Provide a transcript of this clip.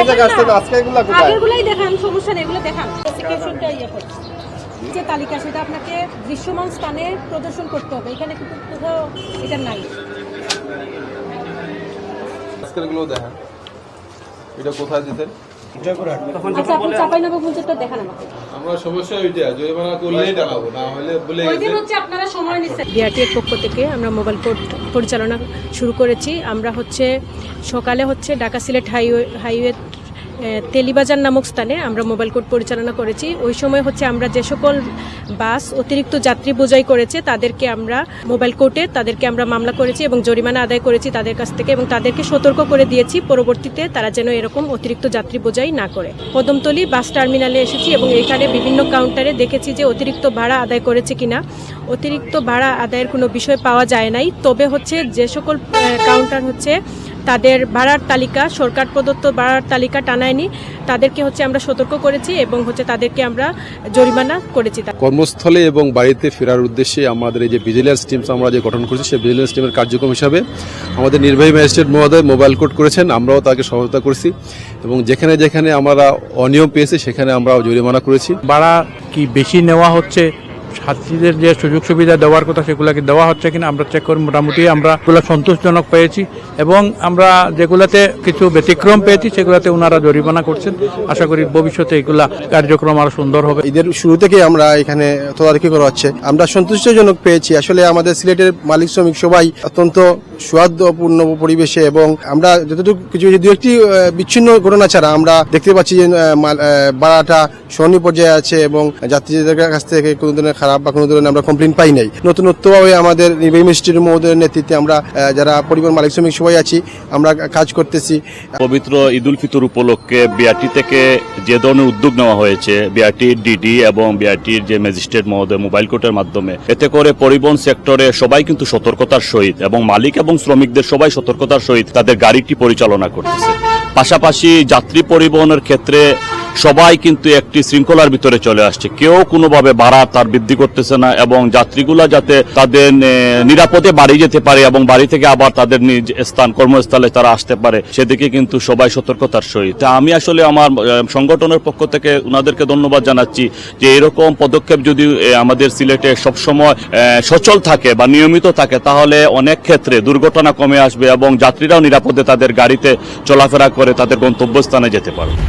আগেরগুলাই দেখান, সমস্যা নেই, এগুলো দেখান। স্পেসিফিকেশনটা যে তালিকা সেটা আপনাকে দৃশ্যমান স্থানে প্রদর্শন করতে হবে, এখানে কিন্তু কোথাও এটা নাই। আজকেরগুলো দেখান, এটা কোথায় দিতেন? আচ্ছা, আপনি চাঁপাইনবাবগঞ্জেরটা দেখান আমাকে। আমরা সমস্যা ওইটা, জরিমানা করলেই টাকাবো, না হলে বলে ওইদিন হচ্ছে আপনারা সময় নিছেন। বিআরটির পক্ষ থেকে আমরা মোবাইল কোর্ট পরিচালনা শুরু করেছি। আমরা সকালে ঢাকা সিলেট হাইওয়ে তেলিবাজার নামক স্থানে আমরা মোবাইল কোর্ট পরিচালনা করেছি। ওই সময় আমরা যে সকল বাস অতিরিক্ত যাত্রী বোঝাই করেছে তাদেরকে আমরা মোবাইল কোর্টে মামলা করেছি এবং জরিমানা আদায় করেছি তাদের কাছ থেকে, এবং তাদেরকে সতর্ক করে দিয়েছি পরবর্তীতে তারা যেন এরকম অতিরিক্ত যাত্রী বোঝাই না করে। কদমতলী বাস টার্মিনালে এসেছি এবং এখানে বিভিন্ন কাউন্টারে দেখেছি যে অতিরিক্ত ভাড়া আদায় করেছে কিনা। অতিরিক্ত ভাড়া আদায়ের কোনো বিষয় পাওয়া যায় নাই, তবে যে সকল কাউন্টার তাদের ভাড়ার তালিকা, সরকার প্রদত্ত ভাড়ার তালিকা টানায়নি, তাদেরকে আমরা সতর্ক করেছি এবং তাদেরকে আমরা জরিমানা করেছি। কর্মস্থলে এবং বাড়িতে ফেরার উদ্দেশ্যে আমাদের এই যে ভিজিলেন্স টিম আমরা যে গঠন করেছি, সেই ভিজিলেন্স টিমের কার্যক্রম হিসাবে আমাদের নির্বাহী ম্যাজিস্ট্রেট মহোদয় মোবাইল কোর্ট করেছেন, আমরাও তাকে সহায়তা করেছি এবং যেখানে যেখানে আমরা অনিয়ম পেয়েছি সেখানে আমরা জরিমানা করেছি। ভাড়া কি বেশি নেওয়া হচ্ছে, ছাত্রীদের যে সুযোগ সুবিধা দেওয়ার কথা সেগুলোকে দেওয়া হচ্ছে কিনা আমরা চেক করে মোটামুটি আমরা এগুলো সন্তোষজনক পেয়েছি, এবং আমরা যেগুলাতে কিছু ব্যতিক্রম পেয়েছি সেগুলোতে ওনারা জরিমানা করছেন। আশা করি ভবিষ্যতে এগুলা কার্যক্রম আরো সুন্দর হবে। ঈদের শুরু থেকে আমরা এখানে তদারকি করা হচ্ছে, আমরা সন্তুষ্টজনক পেয়েছি। আসলে আমাদের সিলেটের মালিক শ্রমিক সবাই অত্যন্ত সৌহার্দ্যপূর্ণ পরিবেশে, এবং আমরা যতটুকু কিছু দু একটি বিচ্ছিন্ন ঘটনা ছাড়া আমরা দেখতে পাচ্ছি যে ভাড়াটা সহনীয় পর্যায়ে আছে এবং যাত্রীদের কাছ থেকে কোনো ধরনের খারাপ বা কোনো ধরনের আমরা কমপ্লেন পাই নাই। নতুনত্বভাবে আমাদের নির্বাহী ম্যাজিস্ট্রেট মহোদয়ের নেতৃত্বে আমরা যারা পরিবহন মালিক শ্রমিক সবাই আছি আমরা কাজ করতেছি। পবিত্র ঈদ উল ফিতর উপলক্ষে বিআরটি থেকে যে ধরনের উদ্যোগ নেওয়া হয়েছে, বিআরটির ডিডি এবং বিআরটির যে ম্যাজিস্ট্রেট মহোদয় মোবাইল কোর্টের মাধ্যমে, এতে করে পরিবহন সেক্টরে সবাই কিন্তু সতর্কতার সহিত এবং মালিক এবং শ্রমিকদের সবাই সতর্কতার সহিত তাদের গাড়িটি পরিচালনা করতেছে। পাশাপাশি যাত্রী পরিবহনের ক্ষেত্রে সবাই কিন্তু একটি শৃঙ্খলার ভিতরে চলে আসছে, কেউ কোনোভাবে ভাড়া তার বৃদ্ধি করতেছে না, এবং যাত্রীগুলা যাতে তাদের নিরাপদে বাড়ি যেতে পারে এবং বাড়ি থেকে আবার তাদের নিজ স্থান কর্মস্থলে তারা আসতে পারে, সেদিকে কিন্তু সবাই সতর্কতার সহিত। আমি আসলে আমার সংগঠনের পক্ষ থেকে ওনাদেরকে ধন্যবাদ জানাচ্ছি যে এরকম পদক্ষেপ যদি আমাদের সিলেটে সবসময় সচল থাকে বা নিয়মিত থাকে, তাহলে অনেক ক্ষেত্রে দুর্ঘটনা কমে আসবে এবং যাত্রীরাও নিরাপদে তাদের গাড়িতে চলাফেরা করে তাদের গন্তব্যস্থানে যেতে পারবে।